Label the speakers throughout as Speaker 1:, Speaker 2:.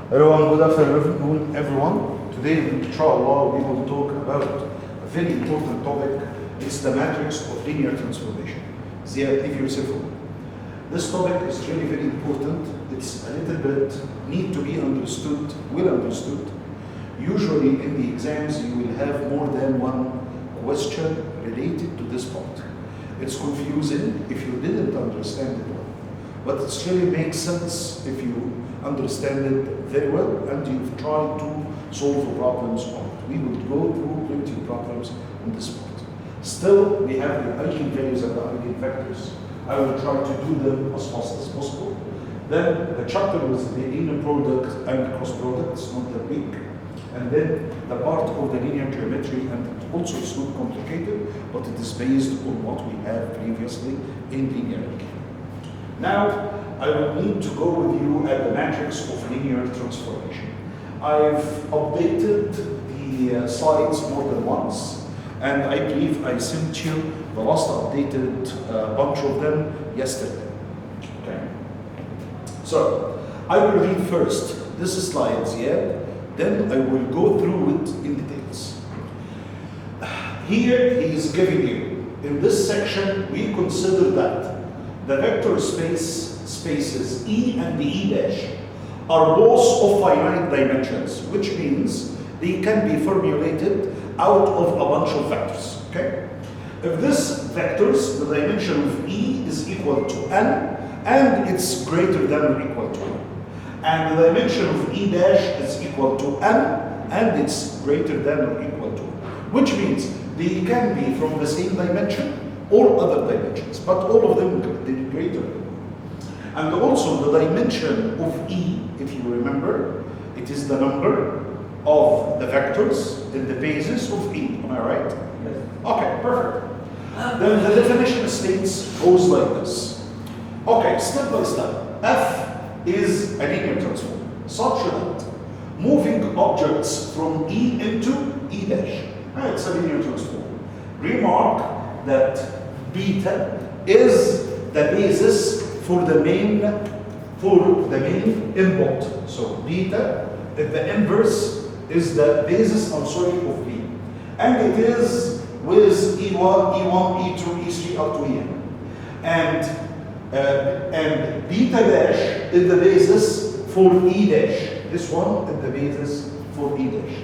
Speaker 1: Hello and good afternoon, everyone. Today, inshallah, we will talk about a very important topic. It's the matrix of linear transformation. If you're simple. This topic is really very important. It's a little bit need to be understood, well understood. Usually in the exams, you will have more than one question related to this part. It's confusing if you didn't understand it well, but it really makes sense if you understand it very well and you've tried to solve the problems on it. We will go through plenty of problems on this part. Still, we have the eigenvalues and the eigenvectors. I will try to do them as fast as possible. Then the chapter with the inner product and cross products, not that big. And then the part of the linear geometry, and it also is not complicated, but it is based on what we have previously in linear algebra. Now, I will need to go with you at the matrix of linear transformation. I've updated the slides more than once, and I believe I sent you the last updated bunch of them yesterday. Okay. So, I will read first this slides, yeah? Then I will go through it in details. Here he is giving you, in this section, we consider that the vector spaces E and E dash are both of finite dimensions, which means they can be formulated out of a bunch of vectors, okay? If this vectors, the dimension of E is equal to n, and it's greater than or equal to n, and the dimension of E dash is equal to n, and it's greater than or equal to n, which means they can be from the same dimension or other dimensions, but all of them greater than. And also the dimension of E, if you remember, it is the number of the vectors in the basis of E. Am I right? Yes. Okay, perfect. Then the definition states goes like this. Okay, step by step. F is a linear transform, such that moving objects from E into E dash. It's a linear transform. Remark that beta is the basis for the main input. So beta, the inverse is the basis, of B. And it is with E1, E2, E3 up to En. And beta dash is the basis for E dash. This one is the basis for E dash.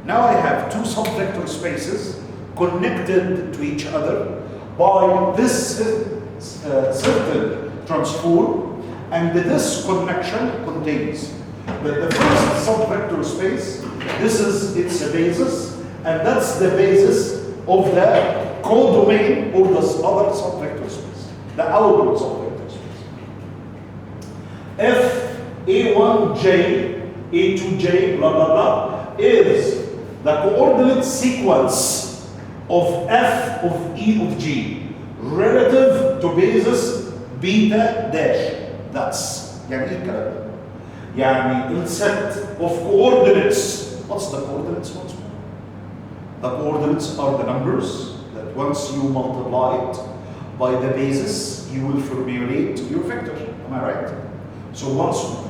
Speaker 1: Now I have two subvector spaces connected to each other by this certain transform, and this connection contains the first subvector space. This is its basis, and that's the basis of the codomain or the other subvector space, the outward subvector space. F A1J, A2J, blah blah blah, is the coordinate sequence of F of E of G relative to basis beta dash. That's يعني ايه الكلام ده؟ يعني set of coordinates. What's the coordinates once more? The coordinates are the numbers that once you multiply it by the basis, you will formulate your vector. Am I right? So once more,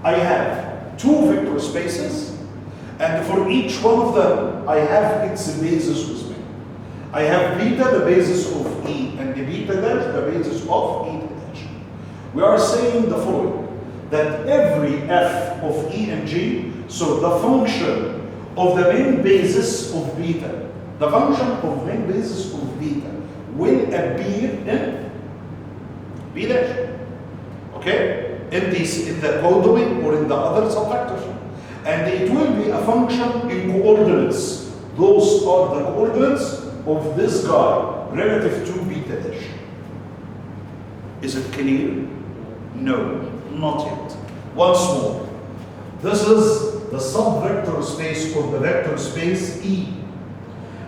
Speaker 1: I have two vector spaces, and for each one of them, I have its basis with me. I have beta, the basis of E, and the beta dash, the basis of E dash. We are saying the following, that every f of E and G, so the function of the main basis of beta, the function of main basis of beta will appear in B dash. Okay? In the codomain or in the other subvector. And it will be a function in coordinates. Those are the coordinates of this guy relative to beta dash. Is it clear? No, not yet. Once more. This is the subvector space or the vector space E.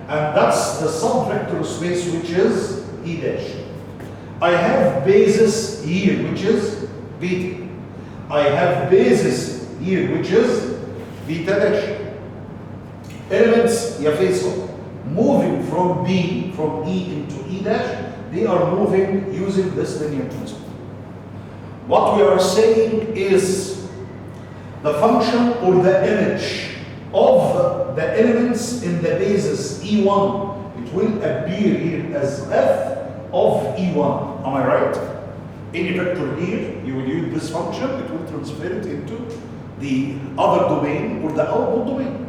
Speaker 1: And that's the subvector space which is E dash. I have basis here which is beta. I have basis here which is beta dash. Elements Faisal, moving from E into E dash, they are moving using this linear transform. What we are saying is the function or the image of the elements in the basis E1, it will appear here as f of E1. Am I right? Any vector here, you will use this function, it will transfer it into the other domain or the output domain.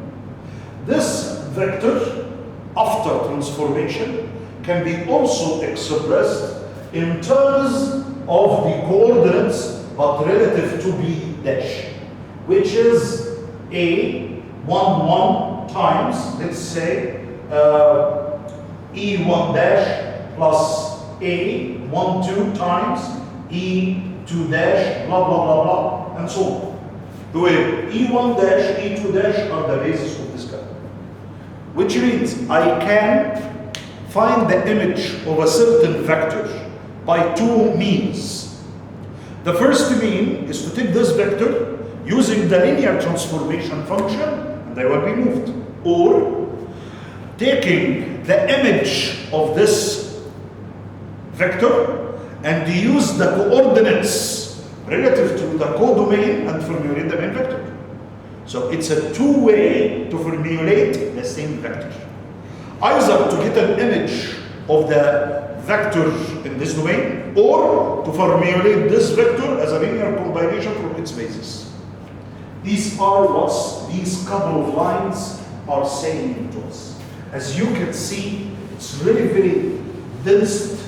Speaker 1: This vector, after transformation, can be also expressed in terms of the coordinates but relative to B dash, which is A11 times, let's say, E1 dash plus A12 times E2 dash, blah, blah, blah, blah, and so on. Where E1 dash, E2 dash are the basis of this curve. Which means I can find the image of a certain vector by two means. The first mean is to take this vector using the linear transformation function and they will be moved. Or taking the image of this vector and use the coordinates relative to the codomain and formulate the main vector. So it's a two-way to formulate the same vector. Either to get an image of the vector in this domain or to formulate this vector as a linear combination from its basis. These are what these couple of lines are saying to us. As you can see, it's really very dense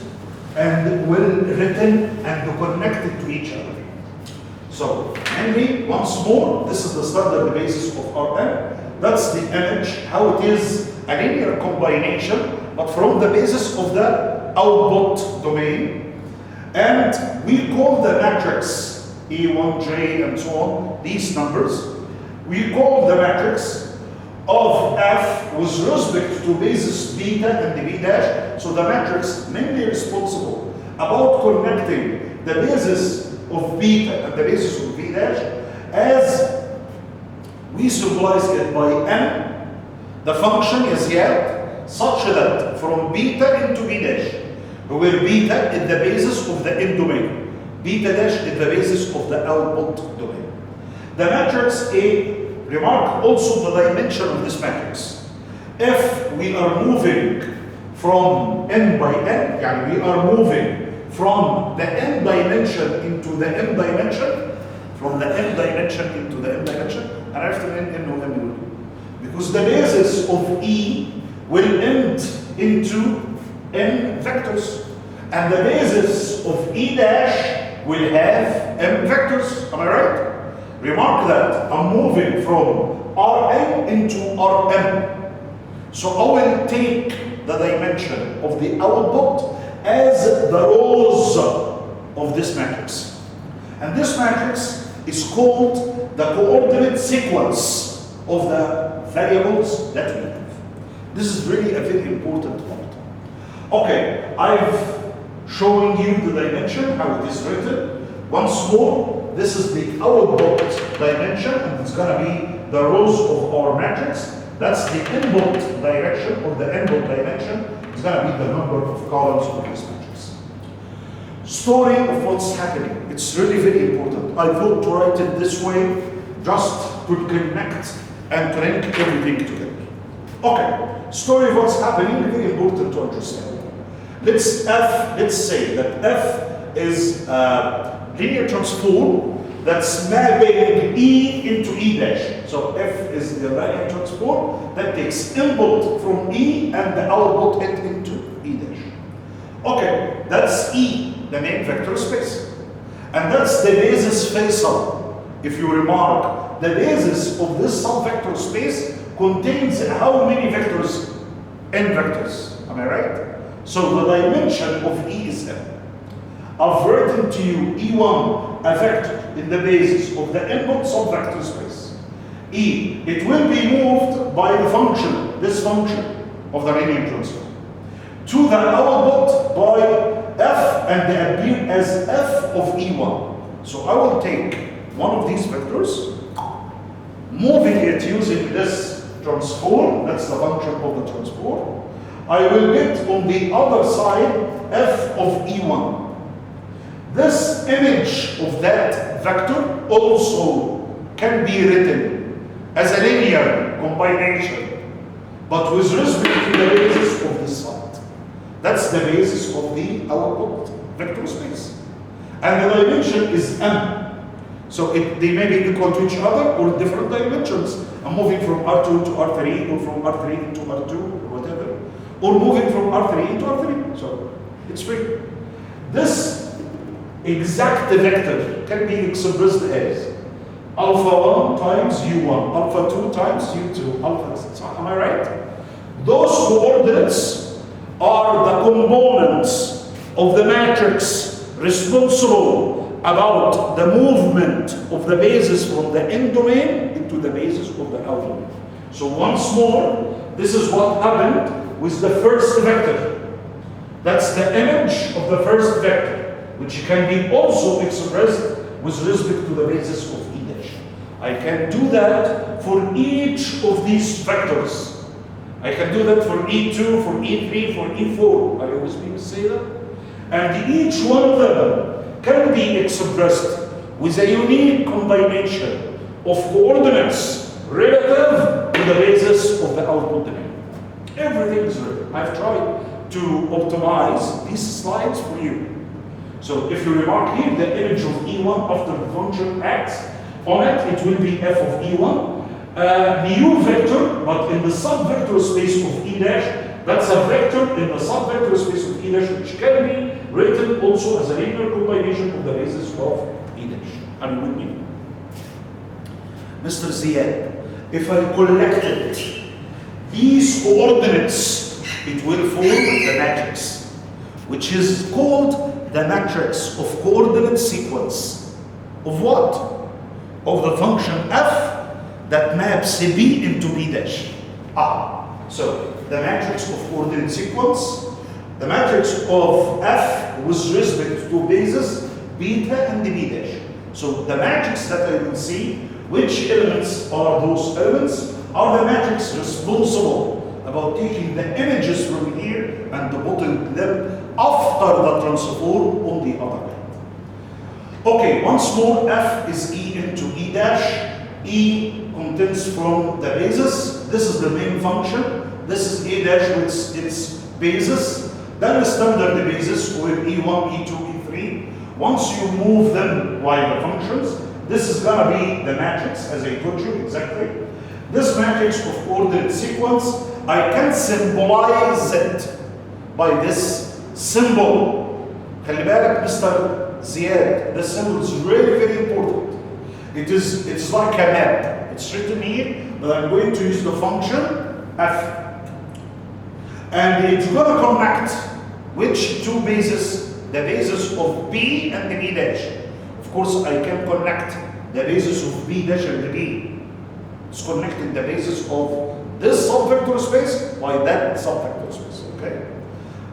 Speaker 1: and well written and connected to each other. So, mainly, once more, this is the standard basis of Rn. That's the image, how it is a linear combination, but from the basis of the output domain. And we call the matrix E1, J, and so on, these numbers. We call the matrix of F with respect to basis beta and B dash. So the matrix mainly responsible about connecting the basis of beta and the basis of B dash as we symbolize it by M. The function is yet such that from beta into B dash, where beta is the basis of the end domain, beta dash is the basis of the output domain. The matrix A, remark also the dimension of this matrix. If we are moving from n by n, yani we are moving from the n dimension into the m dimension, from the n dimension into the m dimension, and after n will m. Because the basis of E will end into n vectors, and the basis of E dash will have m vectors. Am I right? Remark that I'm moving from Rn into Rm. So I will take the dimension of the output as the rows of this matrix. And this matrix is called the coordinate sequence of the variables that we have. This is really a very important point. Okay, I've shown you the dimension, how it is written. Once more, this is the output dimension, and it's going to be the rows of our matrix. That's the input direction or the input dimension. It's going to be the number of columns of this matrix. Story of what's happening. It's really very important. I thought to write it this way just to connect and to link everything together. Okay, story of what's happening, very important to understand. Let's say that F is linear transform that's mapping E into E dash. So F is the linear transform that takes input from E and the output into E dash. Okay, that's E, the main vector space. And that's the basis faisal. If you remark, the basis of this subvector space contains how many vectors? N vectors. Am I right? So the dimension of E is M. I've written to you E1, a vector in the basis of the input subvector space. E, it will be moved by the function, this function of the linear transform, to the output by F, and they appear as F of E1. So I will take one of these vectors, moving it using this transform, that's the function of the transform. I will get on the other side F of E1. This image of that vector also can be written as a linear combination, but with respect to the basis of this side. That's the basis of the output vector space. And the dimension is m. So they may be equal to each other or different dimensions. I'm moving from R2 to R3, or from R3 into R2, or whatever. Or moving from R3 into R3. So it's free. This exact vector can be expressed as alpha 1 times U1, alpha 2 times U2, alpha, so am I right? Those coordinates are the components of the matrix responsible about the movement of the basis from the end domain into the basis of the out domain. So once more, this is what happened with the first vector. That's the image of the first vector, which can be also expressed with respect to the basis of E dash. I can do that for each of these vectors. I can do that for E2, for E3, for E4. Are you with me, Ms. Sayeda? And each one of them can be expressed with a unique combination of coordinates relative to the basis of the output domain. Everything is written. I've tried to optimize these slides for you. So if you remark here, the image of E1 after the function acts on it, it will be f of E1. Mu vector, but in the subvector space of E dash, that's a vector in the subvector space of E dash, which can be written also as a linear combination of the basis of E dash. Are you with me? Mr. Ziyad, if I collected these coordinates, it will form the matrix, which is called the matrix of coordinate sequence. Of what? Of the function f that maps B into B dash. So the matrix of coordinate sequence, the matrix of f with respect to basis beta and B dash. So the matrix that I will see, which elements are those elements, are the matrix responsible about taking the images from here and putting them after the transform on the other hand. Okay, once more, f is E into E dash. E contains from the basis. This is the main function. This is A dash with its basis. Then the standard basis with E1, E2, E3. Once you move them by the functions, this is going to be the matrix, as I told you exactly. This matrix of coordinate sequence, I can symbolize it by this symbol. خلي بالك Mr. Ziyad, this symbol is really very important. It's like a map. It's written here, but I'm going to use the function f. And it's going to connect which two bases? The basis of B and the B dash. Of course, I can connect the basis of B dash and the B. It's connecting the basis of this subvector space by that subvector space. Okay?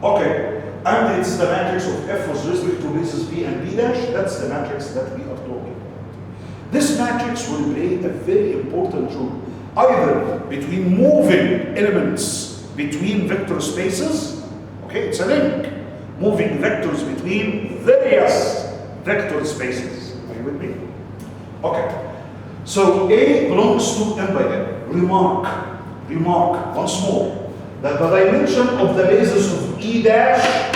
Speaker 1: Okay. And it's the matrix of F with respect to basis B and B dash. That's the matrix that we are talking about. This matrix will play a very important role, either between moving elements between vector spaces. Okay, it's a link. Moving vectors between various vector spaces. Are you with me? Okay. So A belongs to M by N. Remark once more that the dimension of the basis of E dash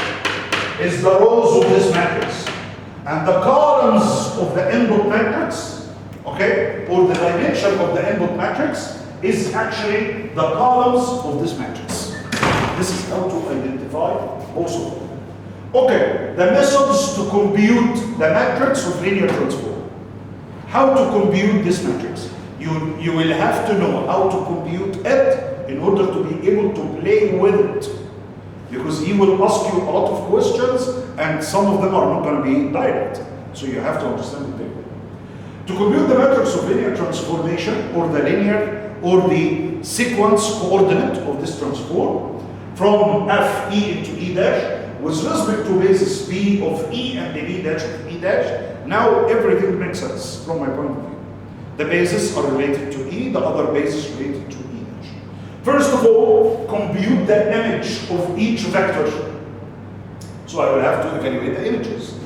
Speaker 1: is the rows of this matrix. And the columns of the input matrix, okay, or the dimension of the input matrix is actually the columns of this matrix. This is how to identify also. Okay, the methods to compute the matrix of linear transform. How to compute this matrix? You will have to know how to compute it in order to be able to play with it. Because he will ask you a lot of questions and some of them are not going to be direct. So you have to understand it. To compute the matrix of linear transformation or the linear or the sequence coordinate of this transform from F, E into E dash with respect to basis B of E and the B dash of E dash, now everything makes sense from my point of view. The bases are related to E, the other bases related to E dash. First of all, compute the image of each vector. So I will have to evaluate the images.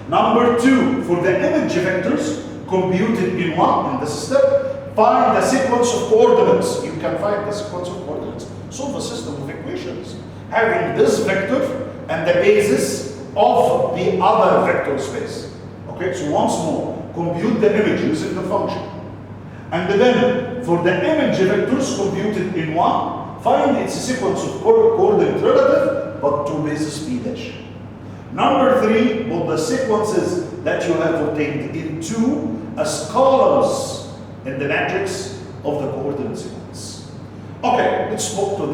Speaker 1: Number two, for the image vectors, computed in one, in this step. Find the sequence of coordinates. You can find the sequence of coordinates. Solve a system of equations having this vector and the basis of the other vector space. Okay, so once more, compute the image using the function. And then, for the image vectors computed in one, find its sequence of coordinate relative, but to basis p dash. Number 3, put the sequences that you have obtained into as columns in the matrix of the coordinate sequence. Okay, let's look to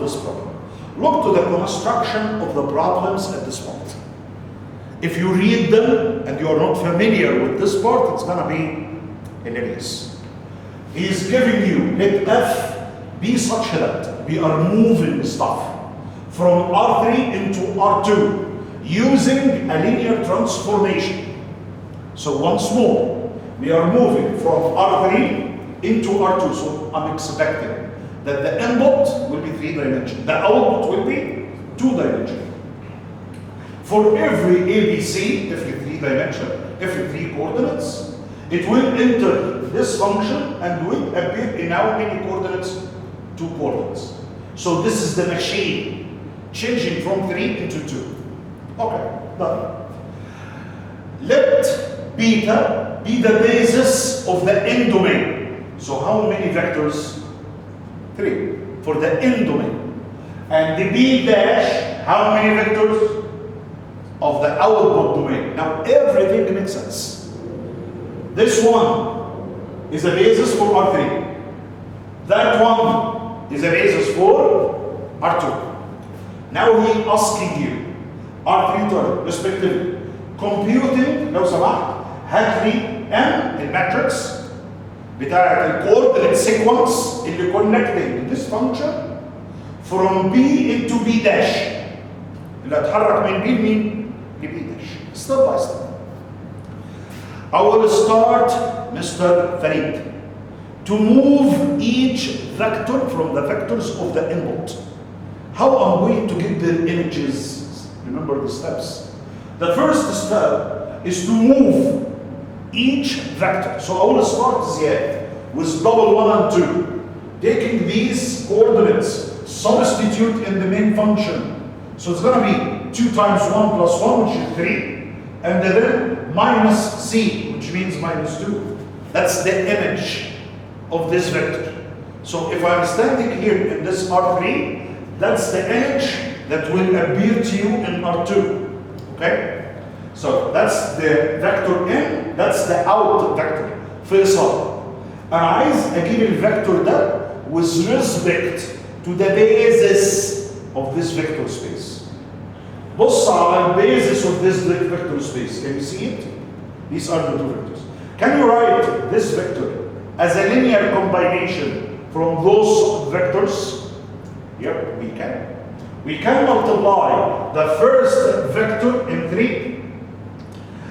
Speaker 1: this problem. Look to the construction of the problems at this point. If you read them and you are not familiar with this part, it's gonna be hilarious. He is giving you, let f be such that we are moving stuff from R3 into R2 using a linear transformation. So once more, we are moving from R3 into R2. So I'm expecting that the input will be 3-dimensional. The output will be 2-dimensional. For every ABC, every 3-dimensional, every 3 coordinates, it will enter this function and will appear in how many coordinates? 2 coordinates. So this is the machine changing from 3 into 2. Okay, done. Let beta be the basis of the n domain. So how many vectors? 3 for the n domain. And the b dash, how many vectors? Of the output domain. Now everything makes sense. This one is a basis for R3. That one is a basis for R2. Now he asking you R3 to respectively computing لو سمحت هات لي M الماتريكس بتاعة الكوردينيت sequence اللي connecting this function from B into B dash اللي هتحرك من B لمين؟ لB dash. Step by step. I will start, Mr. Farid, to move each vector from the vectors of the input. How I'm going to get their images? Remember the steps. The first step is to move each vector. So I will start Ziad with double 1 and 2. Taking these coordinates, substitute in the main function. So it's going to be 2 times 1 plus 1, which is 3. And then minus c, which means minus 2. That's the image of this vector. So if I'm standing here in this R3, that's the image that will appear to you in R2. Okay? So that's the vector n, that's the out vector. فيصل. أنا عايز أجيب الفيكتور ده with respect to the basis of this vector space. بص على basis of this vector space. Can you see it? These are the 2 vectors. Can you write this vector as a linear combination from those vectors? Yep, we can. We can multiply the first vector in 3,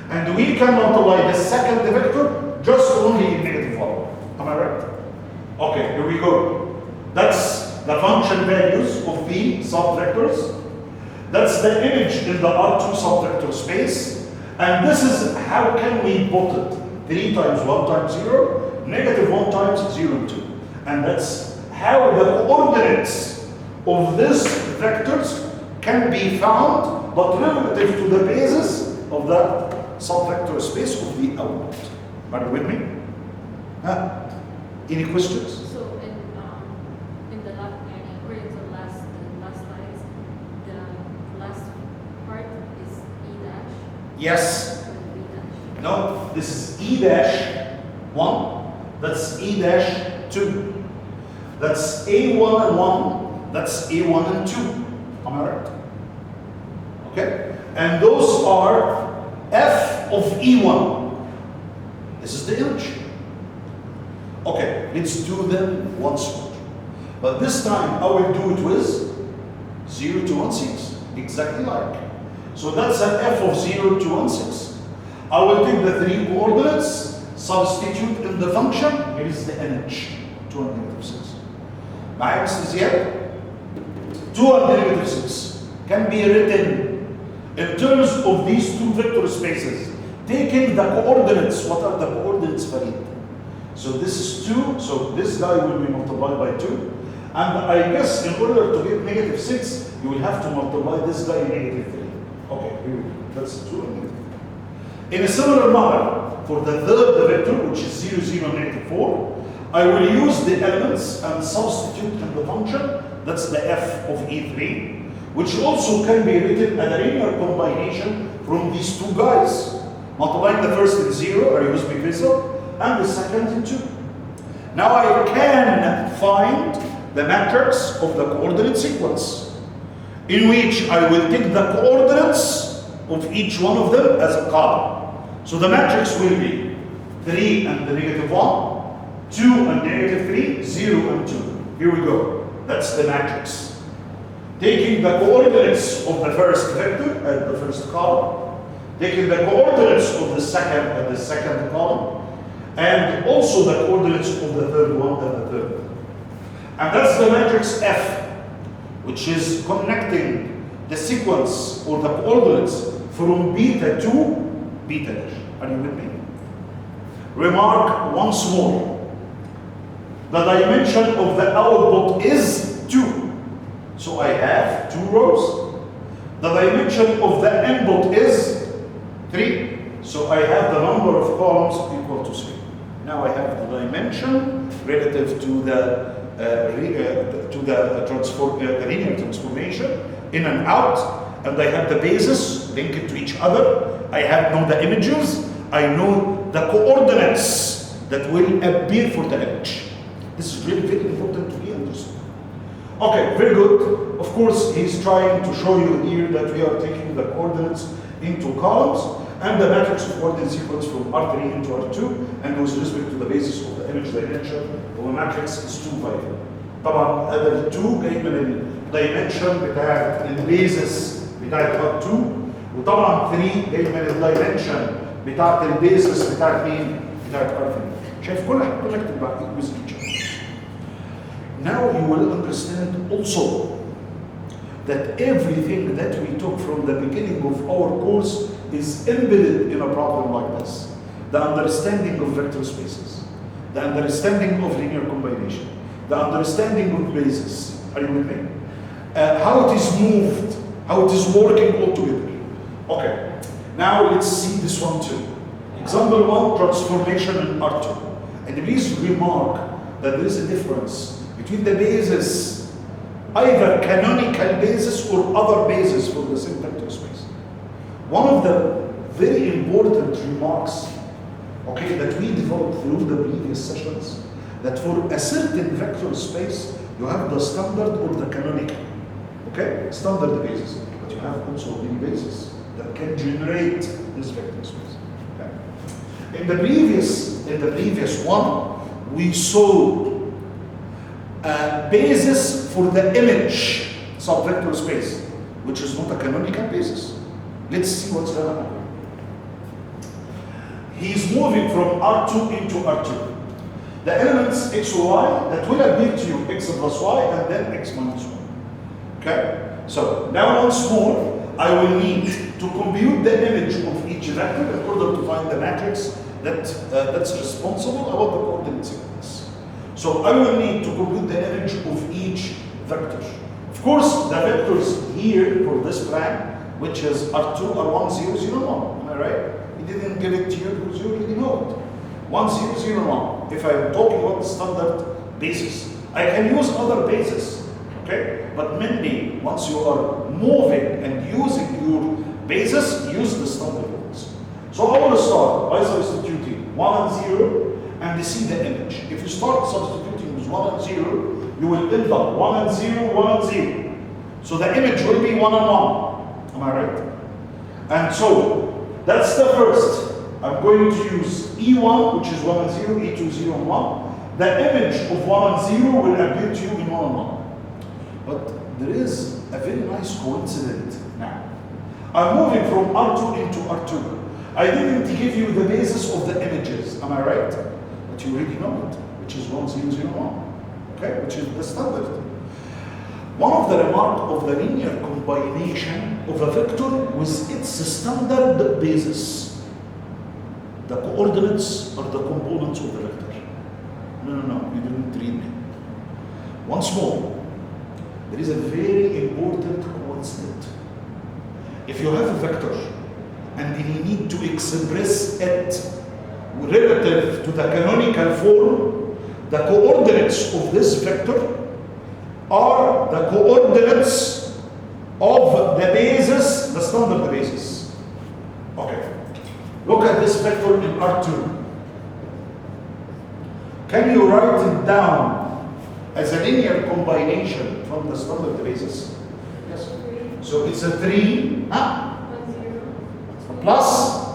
Speaker 1: and we can multiply the second vector just only in -1. Am I right? Okay, here we go. That's the function values of the subvectors. That's the image in the R2 subvector space. And this is how can we put it? 3 times 1 times 0, -1 times 0, 2. And that's how the coordinates of these vectors can be found, but relative to the basis of the subvector space of the output. Are you with me? Any questions?
Speaker 2: So in the according to the last slides, the last part is E dash.
Speaker 1: Yes.
Speaker 2: B dash.
Speaker 1: No, this is E dash 1. That's E dash 2. That's A1 and 1. That's A1 and 2. Am I right? Okay? And those are F of E1. This is the image. Okay, let's do them once more. But this time I will do it with 0 to 1, 6. Exactly like. So that's an F of 0 to 1, 6. I will take the 3 coordinates, substitute in the function. Here is the image, 2 and -6. معايا Mr. Ziad? 2 and -6 can be written in terms of these 2 vector spaces taking the coordinates. What are the coordinates, Farid? So this is 2, so this guy will be multiplied by 2. And I guess in order to get negative 6, you will have to multiply this guy negative 3. Okay, here we go. That's 2 and negative 3. In a similar manner, for the third vector, which is 0, 0, negative 4, I will use the elements and substitute in the function. That's the f of E3, which also can be written as a linear combination from these two guys. Multiplying the first in 0, I use Big-Vessel, and the second in 2. Now I can find the matrix of the coordinate sequence, in which I will take the coordinates of each one of them as a column. So the matrix will be 3 and the negative 1, 2 and negative 3, 0 and 2. Here we go. That's the matrix. Taking the coordinates of the first vector at the first column, taking the coordinates of the second at the second column, and also the coordinates of the third one at the third. And that's the matrix F, which is connecting the sequence or the coordinates from beta to beta dash. Are you with me? Remark once more. The dimension of the output is 2. So I have 2 rows. The dimension of the input is 3. So I have the number of columns equal to 3. Now I have the dimension relative to the linear transformation in and out, and I have the bases linked to each other. I have know the images. I know the coordinates that will appear for the image. This is really very important to be understood. Okay, very good. Of course, he's trying to show you here that we are taking the coordinates into columns and the matrix of coordinate sequence from R3 into R2, and with respect to the basis of the image dimension of a matrix is 2 by 4. طبعا هذا ال 2 جاي من الدايمنشن بتاعت البيزس بتاعت R2، وطبعا 3 جاي من الدايمنشن بتاعت البيزس بتاعت مين؟ بتاعت R3. شايف كل حاجه connected back with each other. Now you will understand also that everything that we took from the beginning of our course is embedded in a problem like this. The understanding of vector spaces, the understanding of linear combination, the understanding of basis. Are you with me? How it is moved, how it is working all together. Okay, now let's see this one too. Example 1, transformation in R2. And please remark that there is a difference between the basis, either canonical basis or other basis for the same vector space. One of the very important remarks, okay, that we developed through the previous sessions, that for a certain vector space, you have the standard or the canonical, okay, standard basis, but you have also many bases that can generate this vector space. Okay. In the previous one, we saw a basis for the image subvector space, which is not a canonical basis. Let's see what's going to happen. He's moving from R2 into R2. The elements x or y that will appear to you x plus y and then x minus 1. Okay? So now once more, I will need to compute the image of each vector in order to find the matrix that's responsible about the coordinate sequence. So I will need to compute the image of each vector. Of course, the vectors here for this plan, which is R2, R1, 0, 0, 1. Am I right? He didn't give it to you because you already know it. 1, 0, 0, 1. If I'm talking about the standard basis, I can use other bases, okay? But mainly, once you are moving and using your basis, use the standard ones. So I will start by substituting 1 and 0 and see the image. If you start substituting with 1 and 0, you will end up 1 and 0, 1 and 0. So the image will be 1 and 1. Am I right? And so that's the first. I'm going to use E1, which is 1 and 0, E2, 0 and 1. The image of 1 and 0 will appear to you in 1 and 1. But there is a very nice coincidence now. I'm moving from R2 into R2. I didn't give you the basis of the images, am I right? But you already know it, which is 1, 0, 0, 1. Okay, which is the standard. One of the remarks of the linear combination of a vector with its standard basis. the coordinates are the components of the vector. No, you didn't read me. Once more, there is a very important constant. If you have a vector and you need to express it relative to the canonical form, the coordinates of this vector are the coordinates of the basis, the standard basis. Okay. Look at this vector in R2. Can you write it down as a linear combination from the standard basis? Yes. So it's a 3, plus.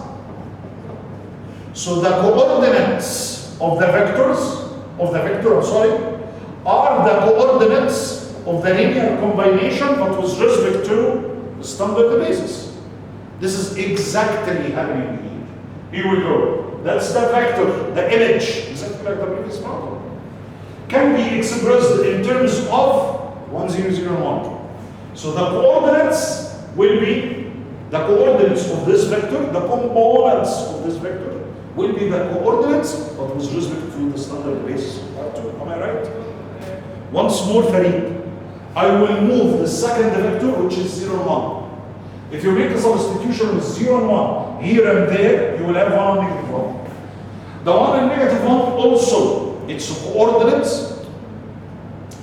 Speaker 1: So the coordinates of the vectors, are the coordinates of the linear combination, but with respect to the standard basis. This is exactly happening here. Here we go. That's the vector, the image, exactly like the previous problem. Can be expressed in terms of 1, 0, 0, 1. So the coordinates will be the coordinates of this vector, the components of this vector will be the coordinates, but with respect to the standard basis. Am I right? Once more, Farid, I will move the second vector, which is 0, 1. If you make a substitution with 0 and 1 here and there, you will have 1 and negative 1. The 1 and negative 1 also, its coordinates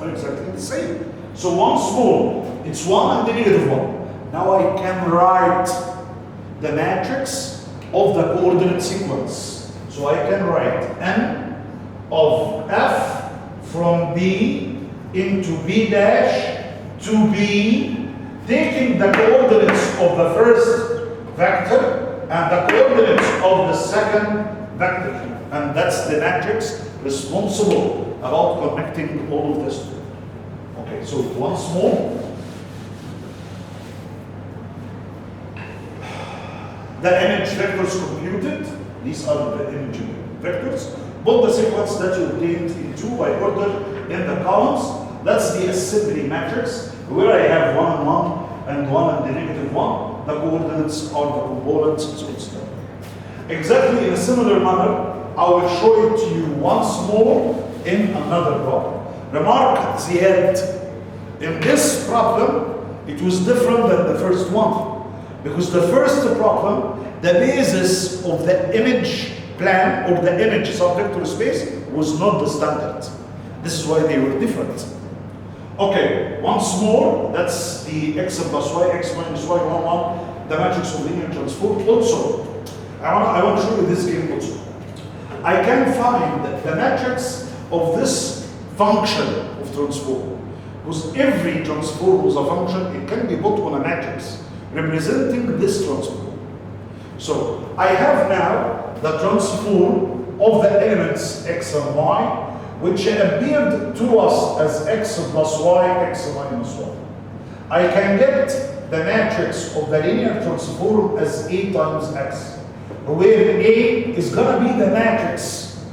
Speaker 1: are exactly the same. So once more, it's 1 and the negative 1. Now I can write the matrix of the coordinate sequence. So I can write n of f from B into B dash to B, taking the coordinates of the first vector and the coordinates of the second vector. And that's the matrix responsible about connecting all of this. Okay, so once more, the image vectors computed, these are the image vectors, both the sequence that you obtained in 2 by order in the columns. That's the assembly matrix, where I have 1 and 1 and 1 and the negative 1. The coordinates are the components, so it's done. Exactly in a similar manner, I will show it to you once more in another problem. Remark, Ziad, in this problem, it was different than the first one. Because the first problem, the basis of the image plan or the image subvector space was not the standard. This is why they were different. Okay, once more, that's the x plus y, x minus y, 1, 1, the matrix of linear transform. Also, I want to show you this game also. I can find the matrix of this function of transform. Because every transform is a function, it can be put on a matrix representing this transform. So I have now the transform of the elements x and y, which appeared to us as x plus y, x minus y. I can get the matrix of the linear transform as A times x, where A is going to be the matrix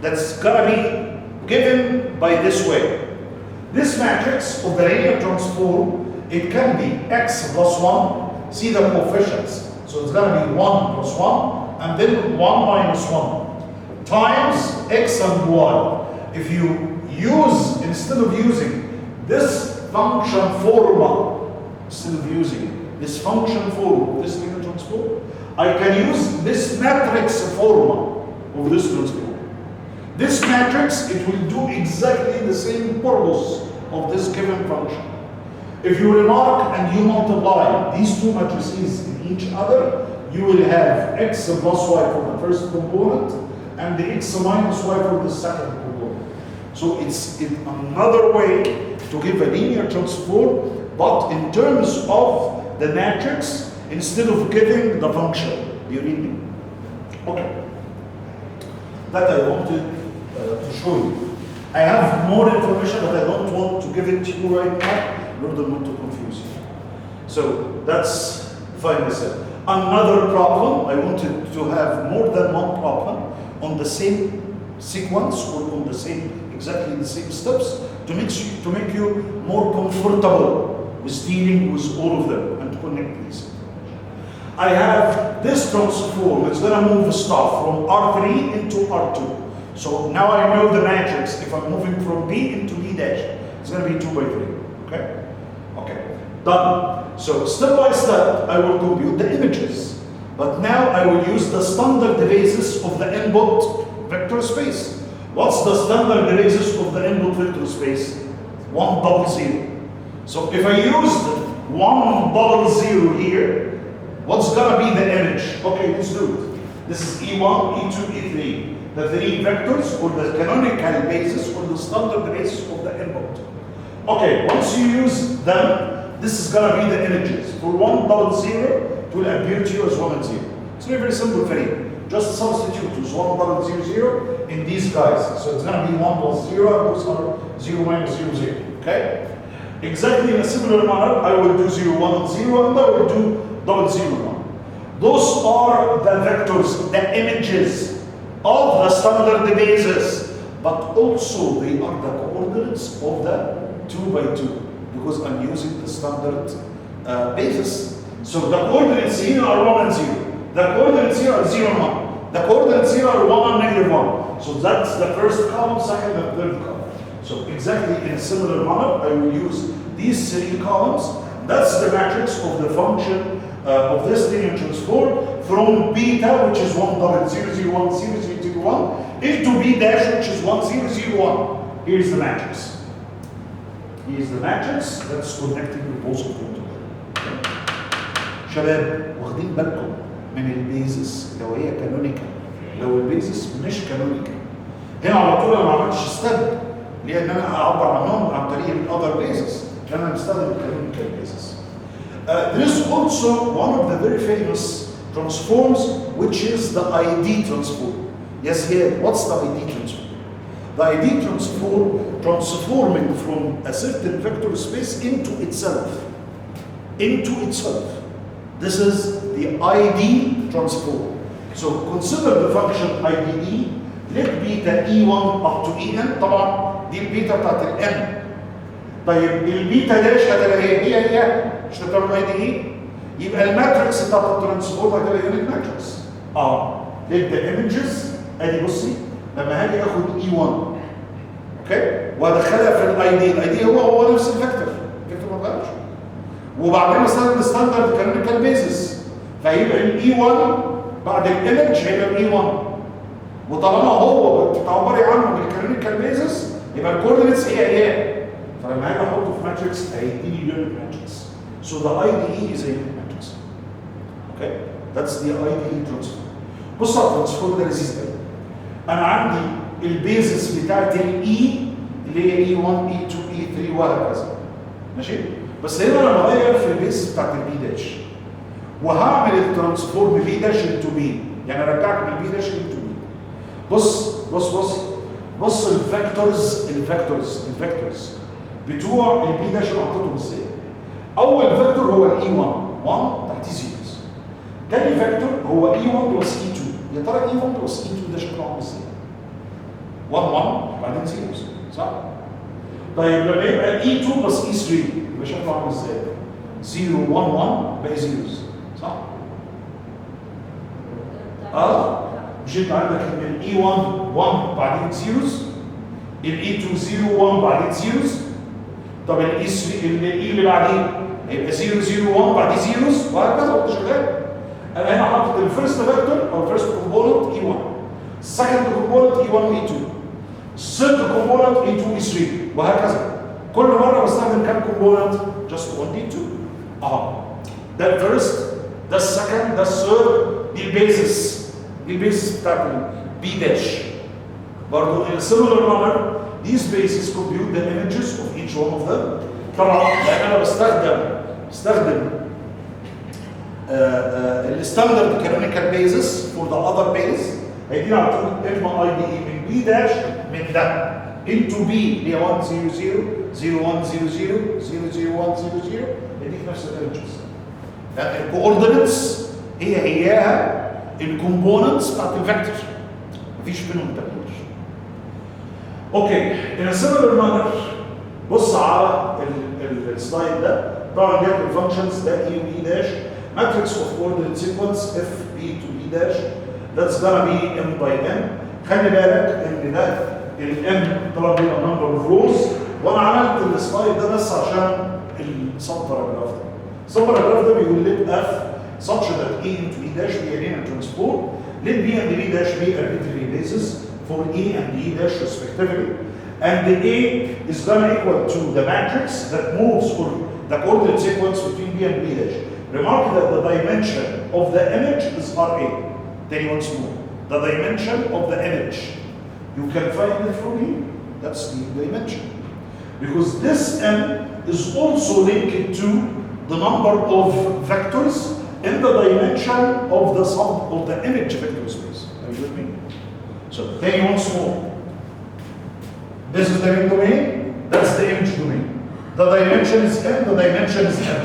Speaker 1: that's going to be given by this way. This matrix of the linear transform, it can be x plus 1, see the coefficients. So it's going to be 1 plus 1, and then 1 minus 1, times x and y. If you use, instead of using this function formula, instead of using this function formula, this linear transform, I can use this matrix formula of this transform. This matrix, it will do exactly the same purpose of this given function. If you remark and you multiply these two matrices in each other, you will have x plus y for the first component and the x minus y for the second component. So it's another way to give a linear transform, but in terms of the matrix instead of giving the function. Do you read me? Okay. That I wanted to show you. I have more information, but I don't want to give it to you right now in order not to confuse you. So that's finally said. Another problem, I wanted to have more than one problem on the same sequence or on the same, exactly the same steps to make you more comfortable with dealing with all of them and to connect these. I have this transform. It's going to move stuff from R3 into R2. So now I know the matrix. If I'm moving from B into B dash, it's going to be 2 by 3. Okay? Okay. Done. So step by step, I will compute the images. But now I will use the standard basis of the input vector space. What's the standard basis of the input vector space? 100. So if I used 100 here, what's gonna be the image? Okay, let's do it. This is E1, E2, E3. The 3 vectors, or the canonical basis, or the standard basis of the input. Okay, once you use them, this is gonna be the images. For 100, it will appear to you as 1 and 0. It's very simple for you. Just substitute use 100 in these guys. So it's gonna be 1 plus 0, and those are 0 minus 0, 0. Okay? Exactly in a similar manner, I will do 0, 1, and 0, and I will do 0, 1. Those are the vectors, the images of the standard basis, but also they are the coordinates of the 2 by 2, because I'm using the standard basis. So the coordinates here are 1 and 0. The coordinates here are 0 and 1. The coordinates here are 1 and -1. So that's the first column, second and third column. So exactly in a similar manner, I will use these 3 columns. That's the matrix of the function of this linear transform from beta, which is 1.001, 0001, into b dash, which is 1001. Here's the matrix. Here's the matrix that's connecting the both of them together. شباب واخدين بالكم من البيزس لو هي كانونيكال، لو البيزس مش كانونيكال هنا على طول انا ما عملتش ستيب لان انا اعبر عنهم عن طريق الاذر بيزس، لان انا بستخدم الكانونيكال بيزس. There is also one of the very famous transforms, which is the ID transform. Yes, yeah. What's the ID transform? The ID transform transforming from a certain vector space into itself. Into itself. This is the ID transform. So consider the function IDE. Let beta E1 up to En. طبعا دي البيتا بتاعت الN. طيب البيتا داش هتبقى هي مش هتعمل IDE. يبقى الماتريكس بتاعت الترانسفورم هتبقى يونت ماتريكس. let the images ادي بصي لما هاجي اخد E1 اوكي وادخلها في الاي دي هو نفس الفيكتور ما اتغيرش. وبعدين استخدم الستاندرد كانونيكال بيزس فيبقى الاي 1 بعد الايمج هيبقى الاي 1 وطالما هو بتعبري عنه بالكانونيكال بيزس يبقى الكوردينتس هي فلما هاجي احطه في ماتريكس هيديني يونت ماتريكس. So the IDE is a unit matrix. Okay? That's the IDE transform. بص على الترانسفورم ده لذيذ قوي. انا عندي البيزس بتاعت الاي اللي هي E1 E2 E3 وهكذا. ماشي؟ بس هنا انا بغير في البيزس بتاعت البي داش وهعمل الترانسفورم بي داش انتو بي، يعني ارجعك من البي داش انتو بي. بص الفيكتورز بتوع البي داش اللي حطيتهم ازاي. اول فيكتور هو الاي 1 تحتيه زيروز. تاني فيكتور هو E1 بلس E2. يا ترى E1 بلس E2 ده شكله عامل ازاي؟ 1 بعدين زيروز صح؟ طيب لما يبقى E2 بلس E3 يبقى شكله عامل ازاي؟ 0 1 بقى زيروز صح؟ مش انت عندك ان E1 1 بعدين زيروز، E2 0 1 بعدين زيروز، طب E3 اللي بعديه هيبقى 0 0 1 بعديه زيروز وهكذا وانت شغال. انا هنا حاطط الفيرست فيكتور او الفيرست كومبوننت E1، السكند كومبوننت E1 E2، الثيرد كومبوننت E2 E3 وهكذا. كل مره بستخدم كام كومبوننت؟ جاست 1 D2. ده الفيرست، ده السكند، ده الثيرد، دي البيزس بتاعت البي داش. برضه in a similar manner these bases compute the images of each one of them. طبعا لان انا بستخدم الستاندرد كانونيكال بيزس فور ذا اذر بيز هيدينا على طول اما اي دي اي من بي داش من ده انتو بي اللي هي 1 0 0 0 1 0 0 0 0 1 0 0 يديك نفس الايمجز. لان الكوردينتس هياها الكومبوننتس بتاعت الفيكتور مفيش بينهم تغيير. اوكي in a similar manner بص على السلايد ده. طبعا جت الفانكشنز ده اي ودي داش matrix of coordinate sequence f b to b dash, that's gonna be m by n. خلي بالك ان ده الام طلب لنا number of rows، وانا عملت السلايد ده بس عشان السب باراجراف ده. السب باراجراف ده بيقول let f such that e into e dash be a linear transport, let b and b dash be arbitrary bases for e and e dash respectively, and the a is gonna equal to the matrix that moves or the coordinate sequence between b and b dash. Remark that the dimension of the image is RA. Then once more, the dimension of the image. You can find it from here. That's the dimension. Because this m is also linked to the number of vectors in the dimension of the sum of the image vector space. Are you with me? So, then once more. This is the ring domain, that's the image domain. The dimension is n, the dimension is m.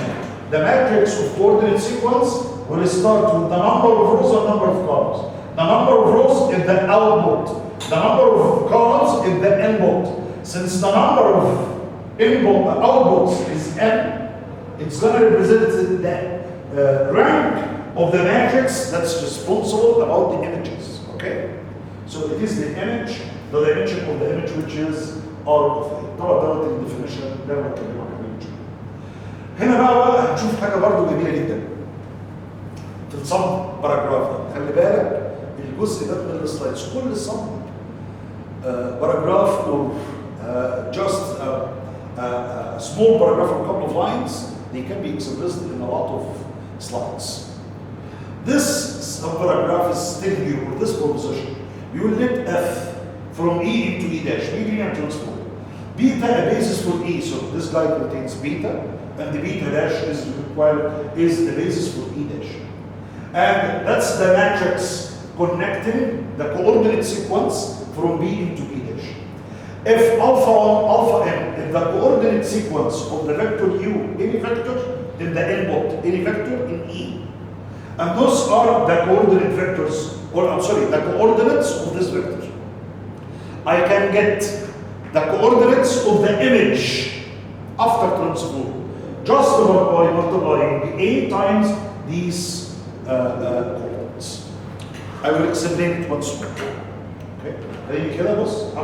Speaker 1: The matrix of coordinate sequence will start with the number of rows and number of columns. The number of rows is the output. The number of columns is the input. Since the number of outputs is n, it's going to represent the rank of the matrix that's responsible about the images. Okay? So it is the image, the dimension of the image which is R of A. طبعا دوت الديفينيشن ده انا بكلمك عنه. هنا بقى هنشوف حاجه برضو جميله جدا في الصم باراجراف ده. خلي بالك الجزء ده من السلايدز كل الصم باراجراف or just a small paragraph or a couple of lines, they can be expressed in a lot of slides. This subparagraph is telling you, or this proposition, you will let f from e into e dash be linear transport. Beta a basis for e, so this guy contains beta, and the beta dash is required is the basis for e dash. And that's the matrix connecting the coordinate sequence from b into e dash. If alpha 1, alpha n, if the coordinate sequence of the vector u, any vector, then the input, any vector in e. And those are the coordinate vectors, or I'm sorry, the coordinates of this vector. I can get the coordinates of the image after transform just by multiplying a times these coordinates. I will explain it once more. Okay?